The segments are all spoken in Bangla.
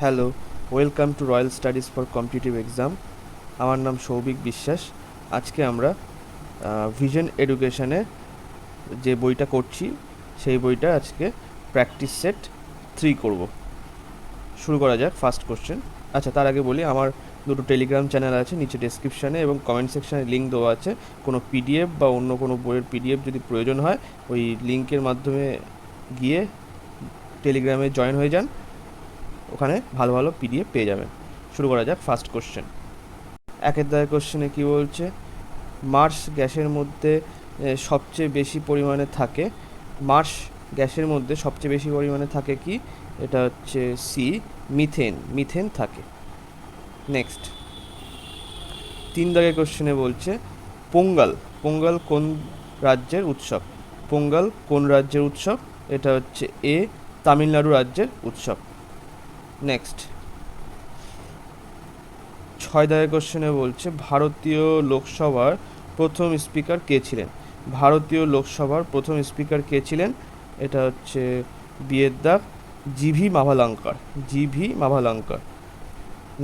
Hello, welcome to royal studies for competitive exam. আমার নাম সৌভিক বিশ্বাস। আজকে আমরা ভিশন এডুকেশনে যে বইটা করছি সেই বইটা আজকে প্র্যাকটিস সেট 3 করব। শুরু করা যাক। First question. আচ্ছা, তার আগে বলি আমার দুটো টেলিগ্রাম চ্যানেল আছে, নিচে ডেসক্রিপশানে এবং কমেন্ট সেকশানে লিঙ্ক দেওয়া আছে। কোনো পিডিএফ বা অন্য কোনো বইয়ের পিডিএফ যদি প্রয়োজন হয় ওই লিঙ্কের মাধ্যমে গিয়ে টেলিগ্রামে জয়েন হয়ে যান, ওখানে ভালো ভালো পিডিএফ পেয়ে যাবেন। শুরু করা যাক। First question. একের দাগের কোশ্চেনে কী বলছে? মার্স গ্যাসের মধ্যে সবচেয়ে বেশি পরিমাণে থাকে। মার্স গ্যাসের মধ্যে সবচেয়ে বেশি পরিমাণে থাকে কি? এটা হচ্ছে সি, মিথেন। মিথেন থাকে। নেক্সট, 3 দাগের কোশ্চেনে বলছে পোঙ্গল। পোঙ্গল কোন রাজ্যের উৎসব? পোঙ্গল কোন রাজ্যের উৎসব? এটা হচ্ছে এ, তামিলনাড়ু রাজ্যের উৎসব। নেক্সট, 6 দাগের কোশ্চেনে বলছে ভারতীয় লোকসভার প্রথম স্পিকার কে ছিলেন? ভারতীয় লোকসভার প্রথম স্পিকার কে ছিলেন? এটা হচ্ছে বিয়ের দাগ, জিভি মাভালাঙ্কার। জিভি মাভালাঙ্কার।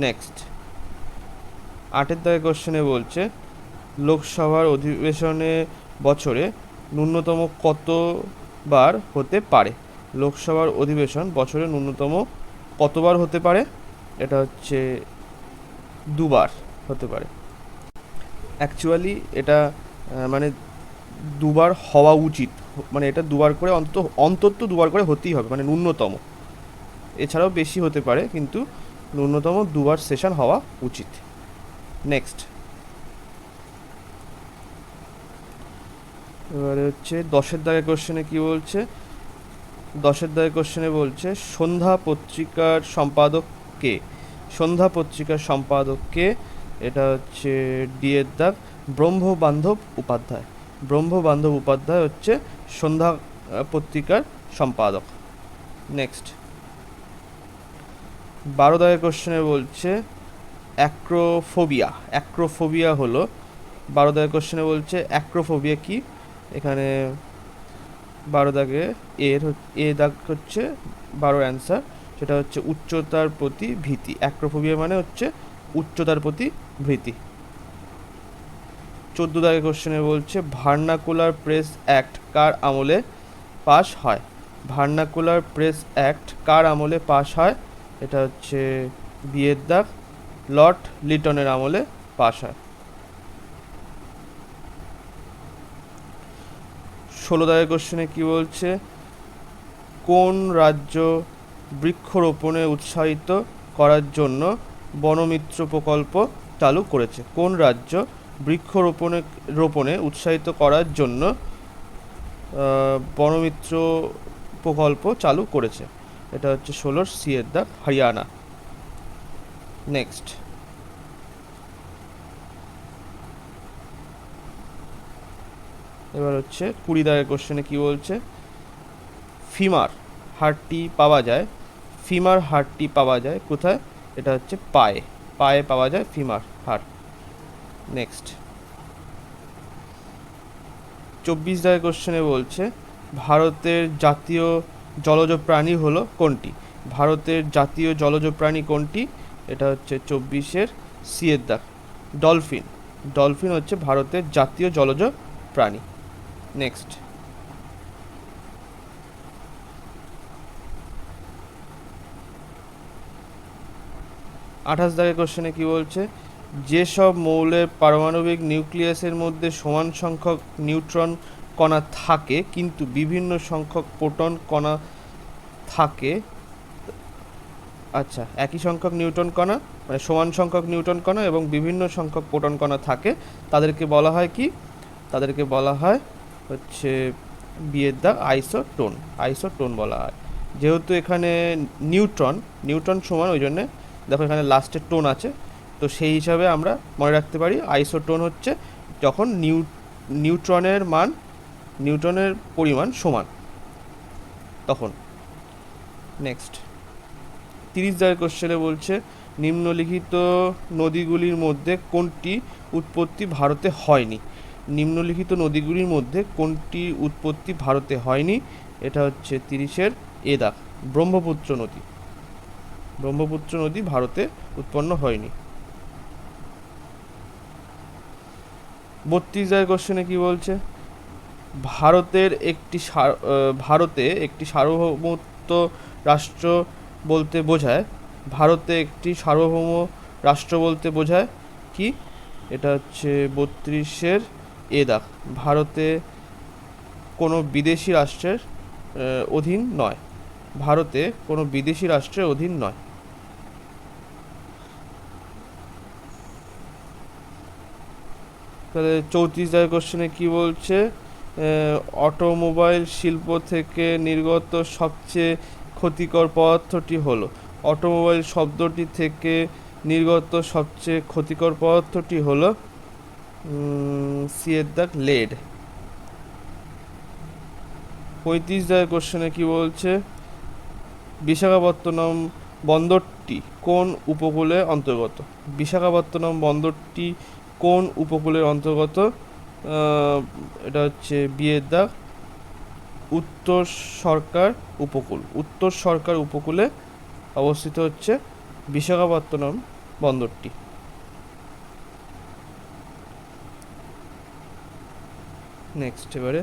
নেক্সট, 8 দাগের কোশ্চেনে বলছে লোকসভার অধিবেশনে বছরে ন্যূনতম কতবার হতে পারে? লোকসভার অধিবেশন বছরে ন্যূনতম কতবার হতে পারে? এটা হচ্ছে 2 বার হতে পারে। অ্যাকচুয়ালি এটা মানে 2 বার হওয়া উচিত, মানে এটা 2 বার করে অন্তত 2 বার করে হতেই হবে, মানে ন্যূনতম। এছাড়াও বেশি হতে পারে, কিন্তু ন্যূনতম 2 বার সেশন হওয়া উচিত। নেক্সট, এবারে হচ্ছে 10 দাগের কোশ্চেনে কি বলছে? 10 দাগের কোশ্চেনে বলছে সন্ধ্যা পত্রিকার সম্পাদক কে? সন্ধ্যা পত্রিকার সম্পাদক কে? এটা হচ্ছে ডি এর দাগ, ব্রহ্মবান্ধব উপাধ্যায়। ব্রহ্মবান্ধব উপাধ্যায় হচ্ছে সন্ধ্যা পত্রিকার সম্পাদক। নেক্সট, 12 দাগের কোশ্চেনে বলছে অ্যাক্রোফোবিয়া। অ্যাক্রোফোবিয়া হলো, 12 দাগের কোশ্চেনে বলছে অ্যাক্রোফোবিয়া কি? এখানে 12 দাগে এ দাগ হচ্ছে 12 অ্যান্সার, সেটা হচ্ছে উচ্চতার প্রতি ভীতি। অ্যাক্রোফোবিয়া মানে হচ্ছে উচ্চতার প্রতি ভীতি। 14 দাগের কোশ্চেনে বলছে ভার্নাকুলার প্রেস অ্যাক্ট কার আমলে পাশ হয়? ভার্নাকুলার প্রেস অ্যাক্ট কার আমলে পাশ হয়? এটা হচ্ছে বিয়ের দাগ, লর্ড লিটনের আমলে পাশ হয়। 16 দাগের কোশ্চেনে কি বলছে? কোন রাজ্য বৃক্ষরোপণে উৎসাহিত করার জন্য বনমিত্র প্রকল্প চালু করেছে? কোন রাজ্য বৃক্ষরোপণে উৎসাহিত করার জন্য বনমিত্র প্রকল্প চালু করেছে? এটা হচ্ছে 16 সি এর দাগ, হরিয়ানা। নেক্সট, এবার হচ্ছে 20 দাগের কোশ্চেনে কি বলছে? ফিমার হাড়টি পাওয়া যায়, ফিমার হাড়টি পাওয়া যায় কোথায়? এটা হচ্ছে পায়ে। পায়ে পাওয়া যায় ফিমার হাড়। নেক্সট, 24 দাগের কোশ্চেনে বলছে ভারতের জাতীয় জলজ প্রাণী হলো কোনটি? ভারতের জাতীয় জলজ প্রাণী কোনটি? এটা হচ্ছে 24-এর সি এর দাগ, ডলফিন। ডলফিন হচ্ছে ভারতের জাতীয় জলজ প্রাণী। নেক্সট, 28 দাগের কোশ্চেনে কি বলছে? যেসব মৌলের পারমাণবিক নিউক্লিয়াসের মধ্যে সমান সংখ্যক নিউট্রন কণা থাকে কিন্তু বিভিন্ন সংখ্যক প্রোটন কণা থাকে, আচ্ছা, একই সংখ্যক নিউট্রন কণা মানে সমান সংখ্যক নিউট্রন কণা এবং বিভিন্ন সংখ্যক প্রোটন কণা থাকে, তাদেরকে বলা হয় কি? তাদেরকে বলা হয় হচ্ছে বিয়ের দাগ আইসোটোন। আইসোটোন বলা হয়। যেহেতু এখানে নিউট্রন নিউট্রন সমান, ওই জন্যে দেখো এখানে লাস্টে টোন আছে, তো সেই হিসাবে আমরা মনে রাখতে পারি আইসোটোন হচ্ছে যখন নিউট্রনের মান নিউট্রনের পরিমাণ সমান তখন। নেক্সট, 30 দাগের কোশ্চেনে বলছে নিম্নলিখিত নদীগুলির মধ্যে কোনটি উৎপত্তি ভারতে হয়নি? নিম্নলিখিত নদীগুলির মধ্যে কোনটি উৎপত্তি ভারতে হয়নি? এটা হচ্ছে 30-এর এ দাগ, ব্রহ্মপুত্র নদী। ব্রহ্মপুত্র নদী ভারতে উৎপন্ন হয়নি। 32 কোশ্চেনে কি বলছে, ভারতে একটি সার্বভৌমত্ব রাষ্ট্র বলতে বোঝায়, ভারতে একটি সার্বভৌম রাষ্ট্র বলতে বোঝায় কি? এটা হচ্ছে 32-এর দাগ। ভারতে কোনো বিদেশি রাষ্ট্রের অধীন নয়, ভারতে কোনো বিদেশি রাষ্ট্রের অধীন নয়। তাহলে 34 কোশ্চেনে কি বলছে, অটোমোবাইল শিল্প থেকে নির্গত সবচেয়ে ক্ষতিকর পদার্থটি হলো, অটোমোবাইল শব্দটি থেকে নির্গত সবচেয়ে ক্ষতিকর পদার্থটি হলো সি-এর দাগ লেড। 35 কোশ্চেনে কি বলছে, বিশাখাপত্তনম বন্দরটি কোন উপকূলের অন্তর্গত, বিশাখাপত্তনম বন্দরটি কোন উপকূলের অন্তর্গত? এটা হচ্ছে বিয়ের দাগ উত্তর সরকার উপকূল, উত্তর সরকার উপকূলে অবস্থিত হচ্ছে বিশাখাপত্তনম বন্দরটি। নেক্সট এবারে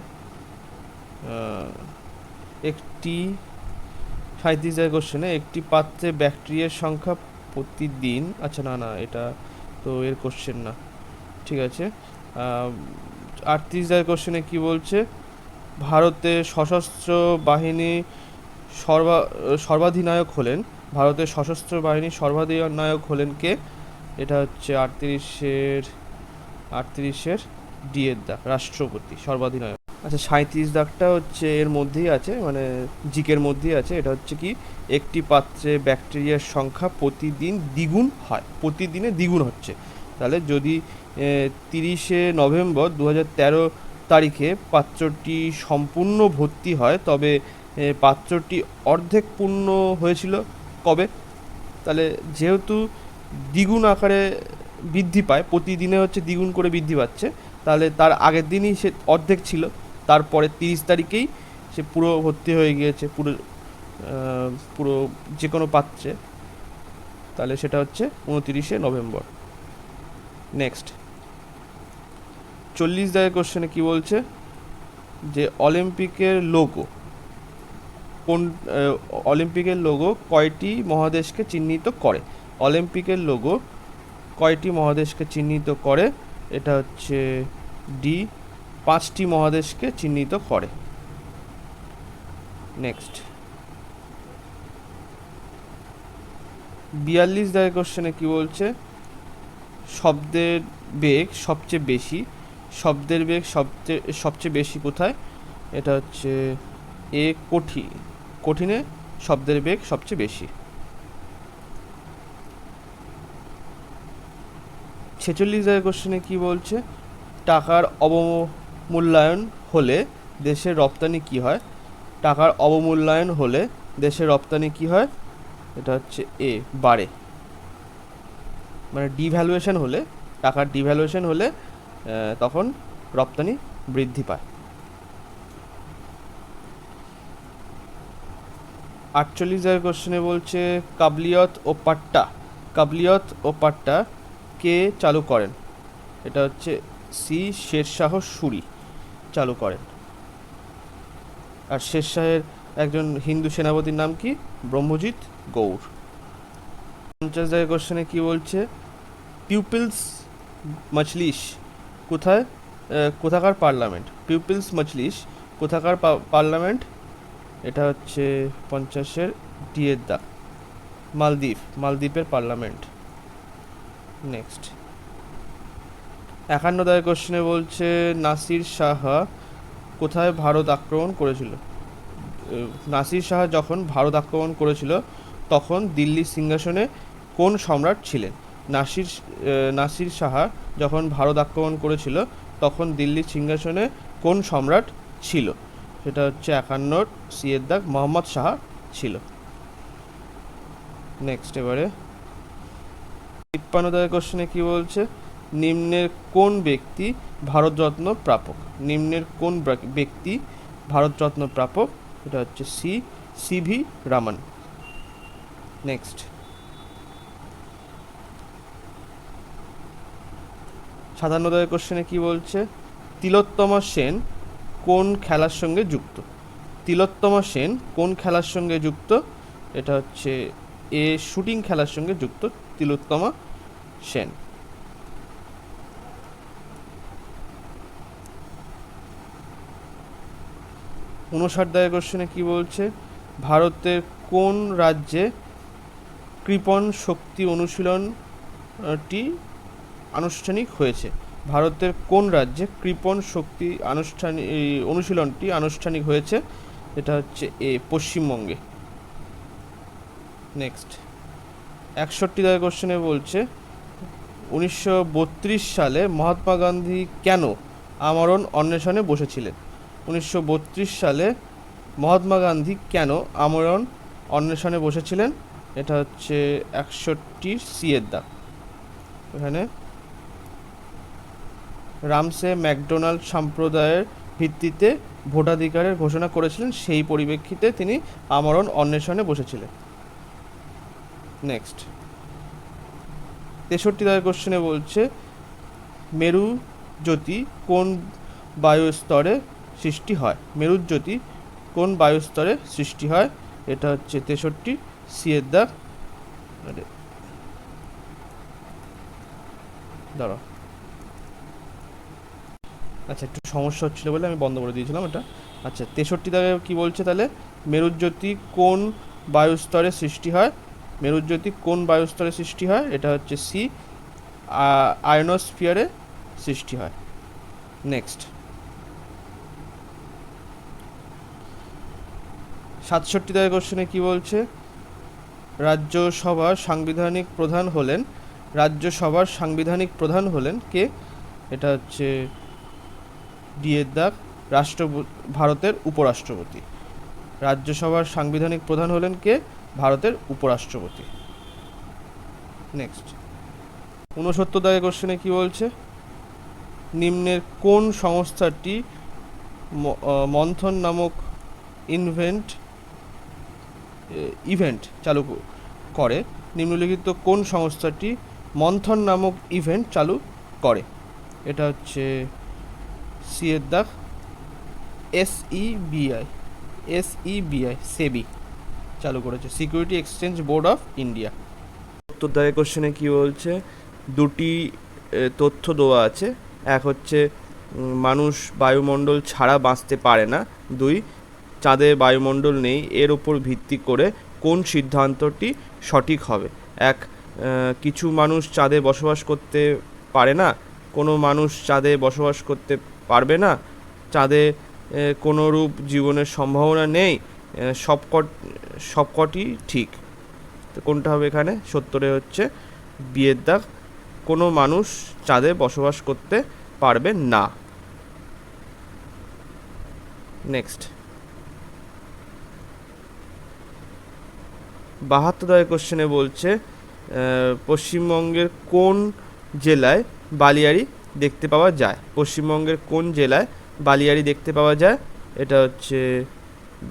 একটি 37 কোশ্চেনে একটি পাত্রে ব্যাকটেরিয়ার সংখ্যা প্রতিদিন, আচ্ছা না এটা তো এর কোশ্চেন না, ঠিক আছে। 38 কোশ্চেনে কি বলছে, ভারতের সশস্ত্র বাহিনী সর্বাধিনায়ক হলেন, ভারতের সশস্ত্র বাহিনীর সর্বাধিনায়ক হলেন কে? এটা হচ্ছে 38-এর ডি এর দাগ রাষ্ট্রপতি, সর্বাধিনায়ক। আচ্ছা 37 দাগটা হচ্ছে এর মধ্যেই আছে, মানে জিকের মধ্যেই আছে। এটা হচ্ছে কি, একটি পাত্রে ব্যাকটেরিয়ার সংখ্যা প্রতিদিন দ্বিগুণ হয়, প্রতিদিনে দ্বিগুণ হচ্ছে। তাহলে যদি 30 নভেম্বর 2013 তারিখে পাত্রটি সম্পূর্ণ ভর্তি হয়, তবে পাত্রটি অর্ধেক পূর্ণ হয়েছিল কবে? তাহলে যেহেতু দ্বিগুণ আকারে বৃদ্ধি পায়, প্রতিদিনে হচ্ছে দ্বিগুণ করে বৃদ্ধি পাচ্ছে, তাহলে তার আগের দিনই সে অর্ধেক ছিল, তারপরে 30 তারিখেই সে পুরো ভর্তি হয়ে গিয়েছে, পুরো যে কোনো পাত্রে। তাহলে সেটা হচ্ছে 29 নভেম্বর। নেক্সট 40 কোশ্চেনে কি বলছে, যে অলিম্পিকের লোগো কয়টি মহাদেশকে চিহ্নিত করে? অলিম্পিকের লোগো কয়টি মহাদেশকে চিহ্নিত করে? এটা হচ্ছে ডি, 5টি মহাদেশকে চিহ্নিত করে। নেক্সট 42 কোশ্চেনে কি বলছে, শব্দের বেগ সবচেয়ে বেশি কোথায়? এটা হচ্ছে এ, কঠিনে শব্দের বেগ সবচেয়ে বেশি। 46 কোশ্চেনে কি বলছে, টাকার অবমূল্যায়ন হলে দেশের রপ্তানি কি হয়? টাকার অবমূল্যায়ন হলে দেশের রপ্তানি কি হয়? এটা হচ্ছে এ, বাড়ে। মানে ডিভ্যালুয়েশন হলে, টাকার ডিভ্যালুয়েশন হলে তখন রপ্তানি বৃদ্ধি পায়। 48 কোশ্চেনে বলছে, কাবলিয়ত ও পাট্টা কে চালু করেন? এটা হচ্ছে সি, শেরশাহ সূরি চালু করেন। আর শেরশাহের একজন হিন্দু সেনাপতির নাম কি? ব্রহ্মজিৎ গৌর। 50 কোশ্চেনে কি বলছে, পিপলস মজলিস কোথাকার পার্লামেন্ট? পিপলস মজলিস কোথাকার পার্লামেন্ট? এটা হচ্ছে 50-এর ডি এর দাগ মালদ্বীপের পার্লামেন্ট। নেক্সট 51 কোশ্চেনে বলছে, নাসির শাহ কোথায় ভারত আক্রমণ করেছিল? নাসির শাহ যখন ভারত আক্রমণ করেছিল তখন দিল্লির সিংহাসনে কোন সম্রাট ছিলেন? নাসির শাহ যখন ভারত আক্রমণ করেছিল তখন দিল্লির সিংহাসনে কোন সম্রাট ছিল? সেটা হচ্ছে 51 সি এর দাগ মোহাম্মদ শাহ ছিল। নেক্সট এবারে 53 কোশ্চেনে কি বলছে, নিম্নের কোন ব্যক্তি ভারতরত্ন প্রাপক? নিম্নের কোন ব্যক্তি ভারতরত্ন প্রাপক? এটা হচ্ছে সি, সিভি রামন। নেক্সট 57 কোশ্চেনে কি বলছে, তিলোত্তমা সেন কোন খেলার সঙ্গে যুক্ত? তিলোত্তমা সেন কোন খেলার সঙ্গে যুক্ত? এটা হচ্ছে এ, শুটিং খেলার সঙ্গে যুক্ত তিলোত্তমা সেন। ঊনষাট কোশ্চেনে কি বলছে, ভারতের কোন রাজ্যে কৃপণ শক্তি অনুশীলনটি আনুষ্ঠানিক হয়েছে? ভারতের কোন রাজ্যে কৃপণ শক্তি অনুশীলনটি আনুষ্ঠানিক হয়েছে? এটা হচ্ছে এ, পশ্চিমবঙ্গে। নেক্সট 61 কোশ্চেনে বলছে, 1932 সালে মহাত্মা গান্ধী কেন আমরণ অন্বেষণে বসেছিলেন? 1932 সালে মহাত্মা গান্ধী কেন আমরণ অন্বেষণে বসেছিলেন? এটা হচ্ছে 61 সি এর দাগ। এখানে রামসে ম্যাকডোনাল্ড সম্প্রদায়ের ভিত্তিতে ভোটাধিকারের ঘোষণা করেছিলেন, সেই পরিপ্রেক্ষিতে তিনি আমরণ অন্বেষণে বসেছিলেন। নেক্সট 63 কোশ্চেনে বলছে, মেরুজ্যোতি কোন বায়ুস্তরে সৃষ্টি হয়? মেরুজ্যোতি কোন বায়ুস্তরে সৃষ্টি হয়? এটা হচ্ছে 63 সি এর দাগ। দাঁড়াও, আচ্ছা একটু সমস্যা হচ্ছিল বলে আমি বন্ধ করে দিয়েছিলাম এটা। আচ্ছা 63 দাগে কি বলছে তাহলে, মেরুজ্যোতি কোন বায়ুস্তরে সৃষ্টি হয়? মেরুজ্যোতি কোন বায়ুস্তরে সৃষ্টি হয়? এটা হচ্ছে সি, আয়নোস্ফিয়ারে সৃষ্টি হয়। নেক্সট 67 কোশ্চেনে কি বলছে, রাজ্যসভার সাংবিধানিক প্রধান হলেন, রাজ্যসভার সাংবিধানিক প্রধান হলেন কে? এটা হচ্ছে ডি এর দাগ, ভারতের উপরাষ্ট্রপতি। রাজ্যসভার সাংবিধানিক প্রধান হলেন কে? ভারতের উপরাষ্ট্রপতি। নেক্সট 69 কোশ্চেনে কি বলছে, নিম্নের কোন সংস্থাটি মন্থন নামক ইভেন্ট চালু করে? নিম্নলিখিত কোন সংস্থাটি মন্থন নামক ইভেন্ট চালু করে? এটা হচ্ছে সি এর দাগ, এসইবিআই সেবি চালু করেছে, security exchange board of India. 70 কোশ্চেনে কি বলছে, দুটি তথ্য দেওয়া আছে, এক হচ্ছে মানুষ বায়ুমণ্ডল ছাড়া বাঁচতে পারে না, দুই চাঁদে বায়ুমণ্ডল নেই, এর ওপর ভিত্তি করে কোন সিদ্ধান্তটি সঠিক হবে? এক, কিছু মানুষ চাঁদে বসবাস করতে পারে না, কোনো মানুষ চাঁদে বসবাস করতে পারবে না, চাঁদে কোনোরূপ জীবনের সম্ভাবনা নেই, সবকটি ঠিক। তো কোনটা হবে এখানে? 70 হচ্ছে বিয়ের দাগ, কোনো মানুষ চাঁদে বসবাস করতে পারবে না। নেক্সট 72 কোশ্চেনে বলছে, পশ্চিমবঙ্গের কোন জেলায় বালিয়াড়ি দেখতে পাওয়া যায়? পশ্চিমবঙ্গের কোন জেলায় বালিয়াড়ি দেখতে পাওয়া যায়? এটা হচ্ছে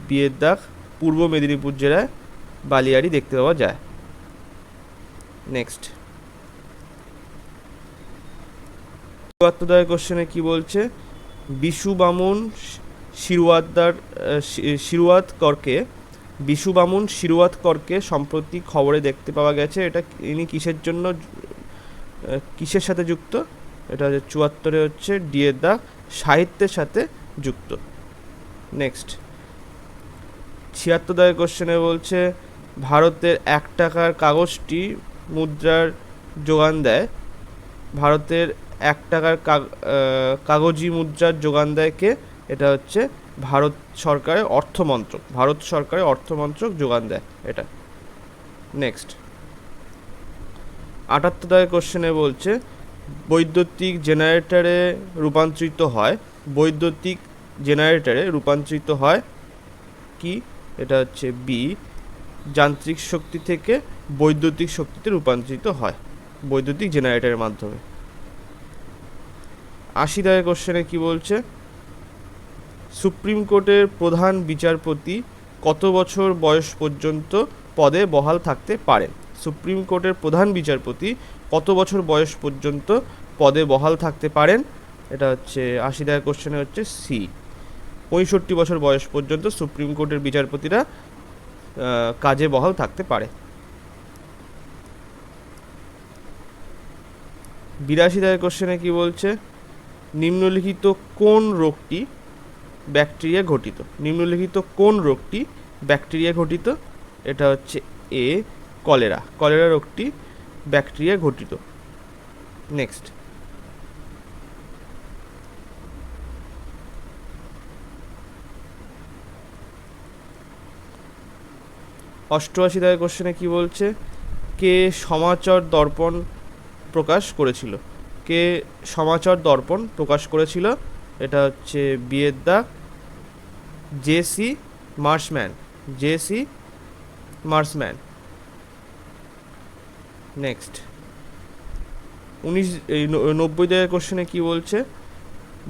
বিয়ের দাগ, পূর্ব মেদিনীপুর জেলায় বালিয়াড়ি দেখতে পাওয়া যায়। নেক্সট 74 কোশ্চেনে কি বলছে, বিশু বামুন শিরুয়াতকরকে সম্প্রতি খবরে দেখতে পাওয়া গেছে, এটা ইনি কিসের সাথে যুক্ত? এটা হচ্ছে 74 হচ্ছে ডি এর দাগ, সাহিত্যের সাথে যুক্ত। নেক্সট 76 কোশ্চেনে বলছে, ভারতের 1 টাকার কাগজটি মুদ্রার যোগান দেয়, ভারতের 1 টাকার কাগজি মুদ্রার যোগান দেয় কে? এটা হচ্ছে ভারত সরকারের অর্থমন্ত্রক যোগান দেয় এটা। নেক্সট 78 কোশ্চেনে বলছে, বৈদ্যুতিক জেনারেটরে রূপান্তরিত হয় কি? এটা হচ্ছে বি, যান্ত্রিক শক্তি থেকে বৈদ্যুতিক শক্তিতে রূপান্তরিত হয় বৈদ্যুতিক জেনারেটরের মাধ্যমে। 80 কোশ্চেনে কি বলছে, সুপ্রিম কোর্টের প্রধান বিচারপতি কত বছর বয়স পর্যন্ত পদে বহাল থাকতে পারেন? সুপ্রিম কোর্টের প্রধান বিচারপতি কত বছর বয়স পর্যন্ত পদে বহাল থাকতে পারেন? এটা হচ্ছে 80 দাগের কোশ্চেনে হচ্ছে সি, 65 বছর বয়স পর্যন্ত সুপ্রিম কোর্টের বিচারপতিরা কাজে বহাল থাকতে পারে। 82 দাগের কোশ্চেনে কি বলছে? নিম্নলিখিত কোন রোগটি ব্যাকটেরিয়া ঘটিত? নিম্নলিখিত কোন রোগটি ব্যাকটেরিয়া ঘটিত? এটা হচ্ছে এ, কলেরা। কলেরা রোগটি ব্যাকটেরিয়া ঘটিত। নেক্সট, 88 দাগের কোশ্চেনে কি বলছে? কে সমাচার দর্পণ প্রকাশ করেছিল? কে সমাচার দর্পণ প্রকাশ করেছিল? এটা হচ্ছে বিয়ের দাগ J C. Marshman. J C. Marshman. Next, 90 দাগের কোশ্চেনে কি বলছে?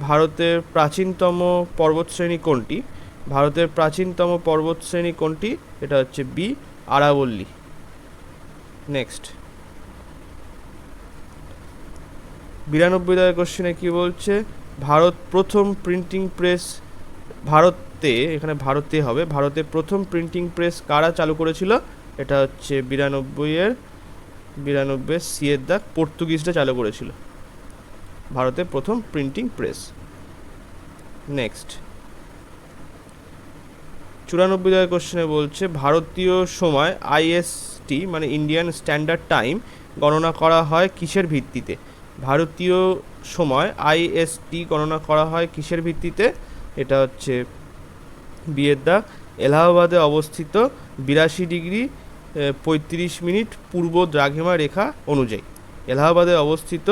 ভারতের প্রাচীনতম পর্বতশ্রেণী কোনটি? ভারতের প্রাচীনতম পর্বতশ্রেণী কোনটি? এটা হচ্ছে বি, আরাবল্লী। নেক্সট, 92 দাগের কোশ্চেনে কি বলছে? ভারত প্রথম প্রিন্টিং প্রেস ভারতে, এখানে ভারতে হবে, ভারতে প্রথম প্রিন্টিং প্রেস কারা চালু করেছিল? এটা হচ্ছে 92 সি এর দাগ, পর্তুগিজরা চালু করেছিল ভারতে প্রথম প্রিন্টিং প্রেস। নেক্সট, 94 দাগের কোশ্চেনে বলছে ভারতীয় সময় আইএসটি মানে ইন্ডিয়ান স্ট্যান্ডার্ড টাইম গণনা করা হয় কিসের ভিত্তিতে? ভারতীয় সময় আইএসটি গণনা করা হয় কিসের ভিত্তিতে? এটা হচ্ছে বিয়ের দাগ এলাহাবাদে অবস্থিত 82 ডিগ্রি 35 মিনিট পূর্ব দ্রাঘিমা রেখা অনুযায়ী। এলাহাবাদে অবস্থিত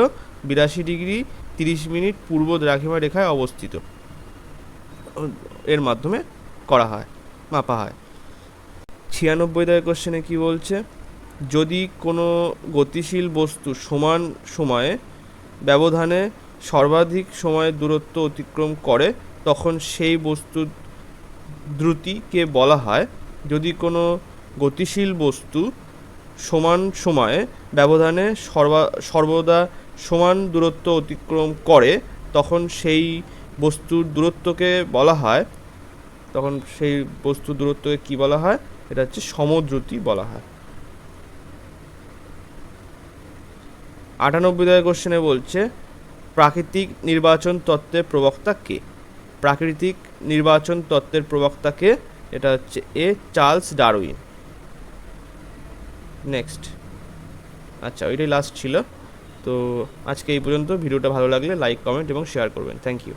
82 ডিগ্রি 30 মিনিট পূর্ব দ্রাঘিমা রেখায় অবস্থিত, এর মাধ্যমে করা হয়, মাপা হয়। 96 দাগের কোশ্চেনে কি বলছে? যদি কোনো গতিশীল বস্তু সমান সময়ে ব্যবধানে সর্বাধিক সময়ের দূরত্ব অতিক্রম করে তখন সেই বস্তুর দ্রুতিকে বলা হয়। যদি কোনো গতিশীল বস্তু সমান সময়ে ব্যবধানে সর্বদা সমান দূরত্ব অতিক্রম করে তখন সেই বস্তুর দূরত্বকে বলা হয়, তখন সেই বস্তুর দূরত্বকে কি বলা হয়? এটা হচ্ছে সমদ্রুতি বলা হয়। 98 দাগের কোশ্চেনে বলছে প্রাকৃতিক নির্বাচন তত্ত্বের প্রবক্তা কে? প্রাকৃতিক নির্বাচন তত্ত্বের প্রবক্তা কে? এটা হচ্ছে এ, চার্লস ডারউইন। নেক্সট, আচ্ছা ওইটাই লাস্ট ছিল। তো আজকে এই পর্যন্ত। ভিডিওটা ভালো লাগলে লাইক, কমেন্ট এবং শেয়ার করবেন। Thank you.